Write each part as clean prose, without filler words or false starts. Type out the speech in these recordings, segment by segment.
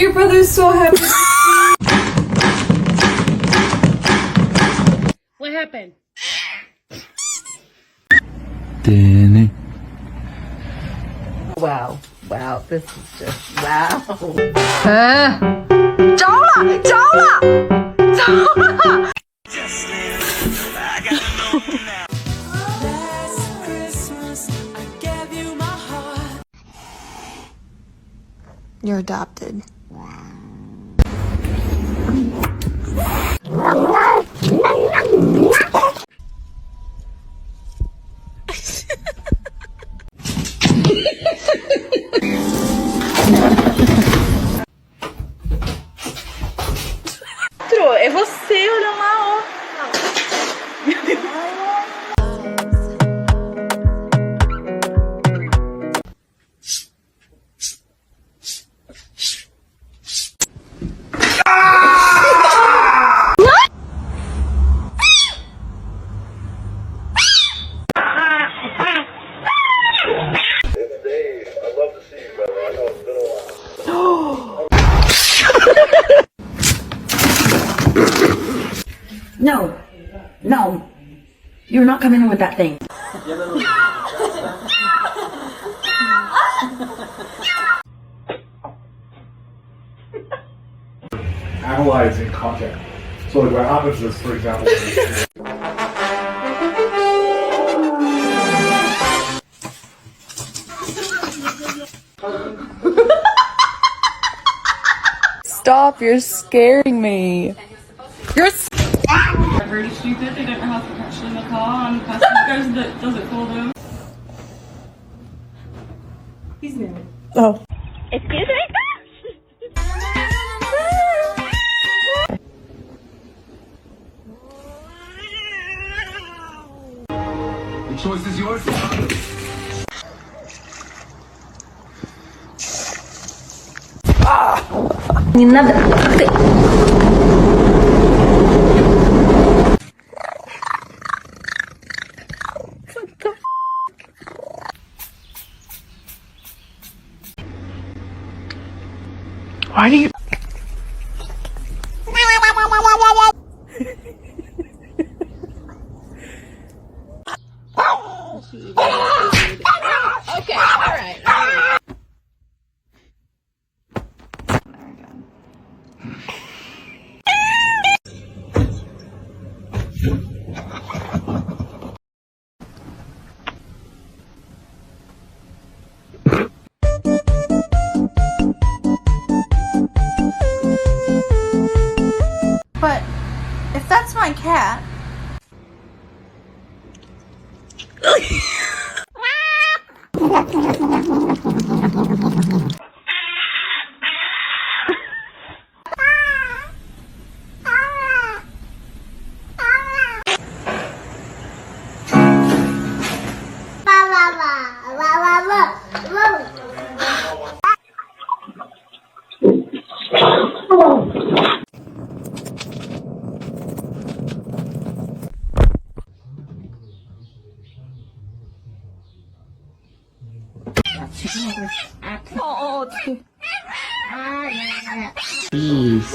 your brother's so happy. What happened? Wow, wow, this is just wow. 着了，着了，着了！ You're adopted. É você olhando lá, ó. No, no, you're not coming in with that thing. Analyzing content. So like what happens is, for example, Stop, you're scaring me. You're Really stupid. They don't know how to catch in the car, and the person goes that does it for them. He's new. Oh. Excuse me? the choice is yours. Не надо. Why do you... Okay, alright. But if that's my cat, Jeez.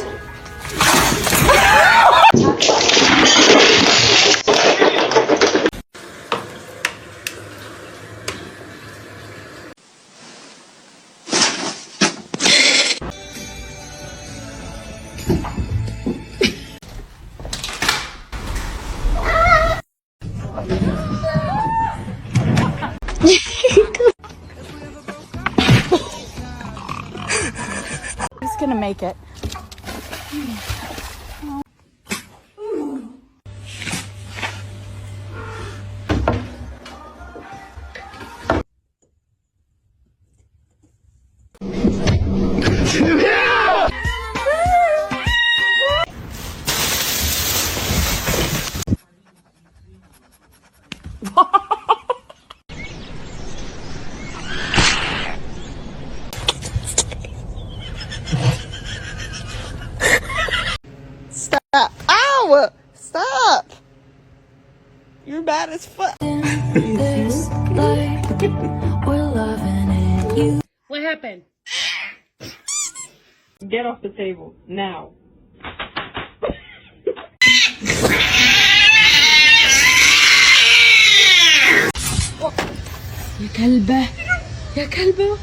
He's gonna make it. Stop. Ow! Stop! You're bad as fuck. What happened? Get off the table, now. يا كلبة يا كلبة.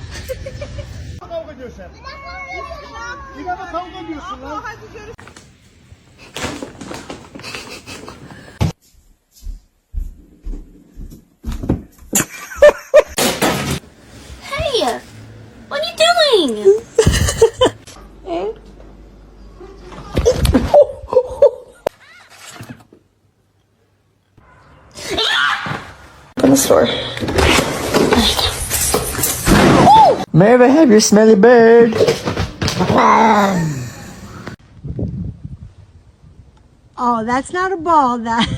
Hey! What are you doing? In the store. May I have your smelly bird? Oh, that's not a ball, that.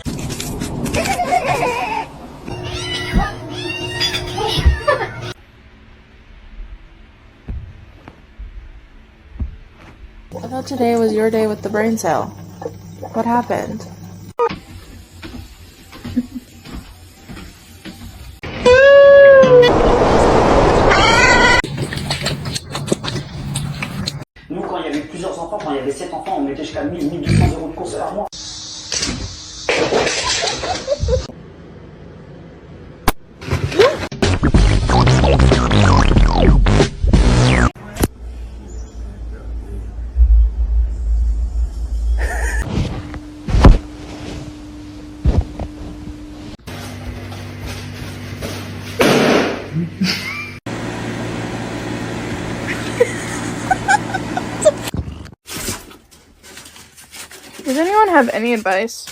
I thought today was your day with the brain cell. What happened? Nous, quand il y avait plusieurs enfants, quand il y avait 7 enfants, on mettait jusqu'à 1200 euros de courses par mois. Does anyone have any advice?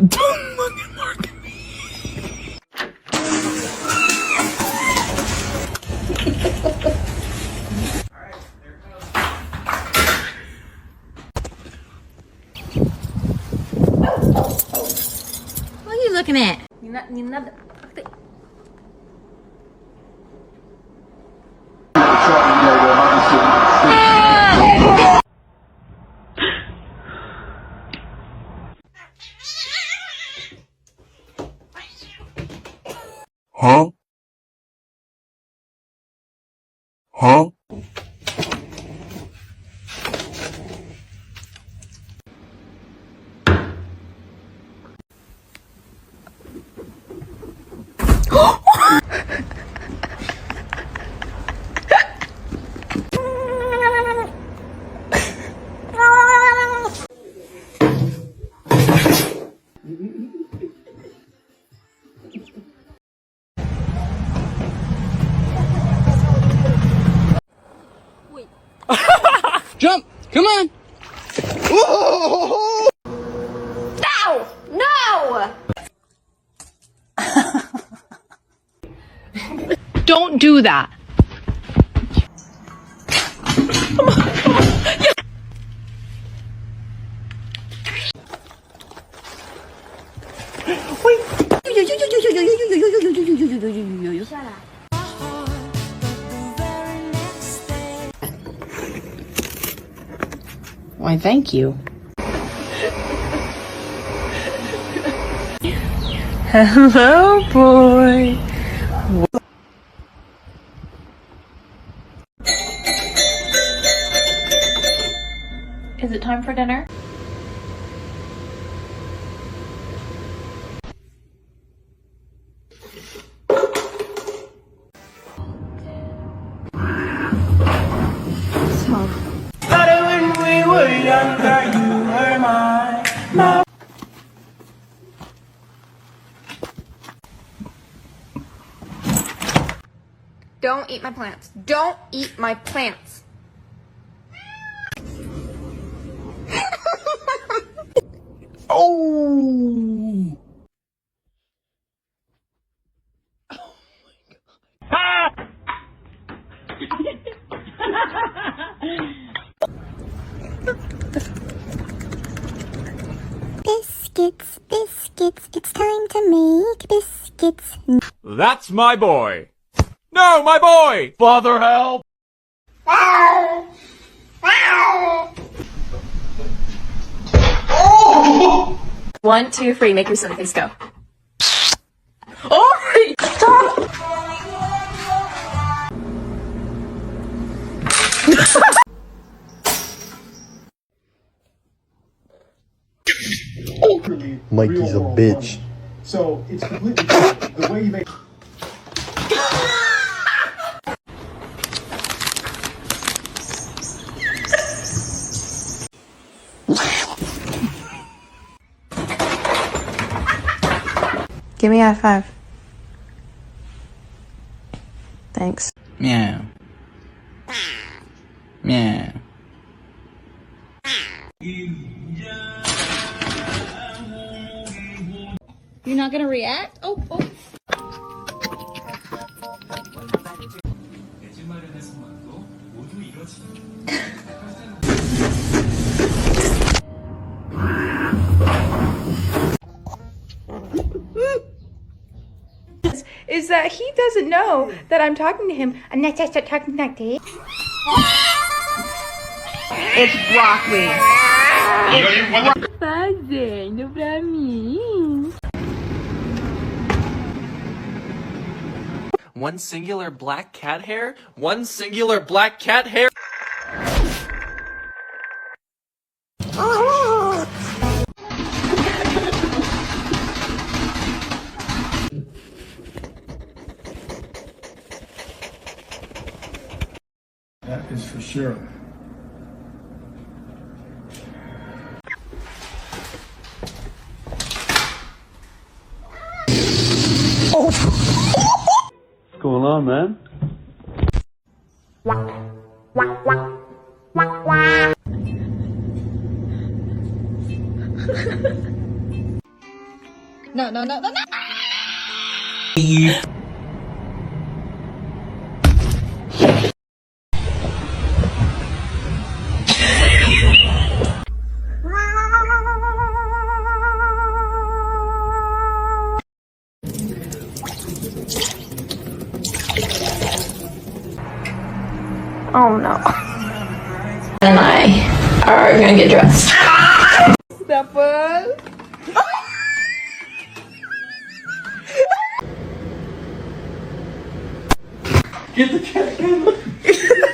Don't fucking look at me. What are you looking at? Huh? Huh? Jump! Come on! No! No! Don't do that. Why, thank you. Hello, boy. Is it time for dinner? Don't eat my plants. Don't eat my plants. Biscuits, biscuits, it's time to make biscuits. That's my boy. No, my boy! Father, help! 1, 2, 3, make your silly face go. Oh! Stop! Mikey's a bitch. So it's completely different. The way you make. Give me a high five. Thanks. Meow. Meow. You're not gonna react? Oh. Is that he doesn't know that I'm talking to him. I'm not just talking like this. It's broccoli. Fazendo pra mim. One singular black cat hair? One singular black cat hair? That is for sure. What's going on, man? No. Oh no. And I are gonna get dressed. Stefan. Get the cat.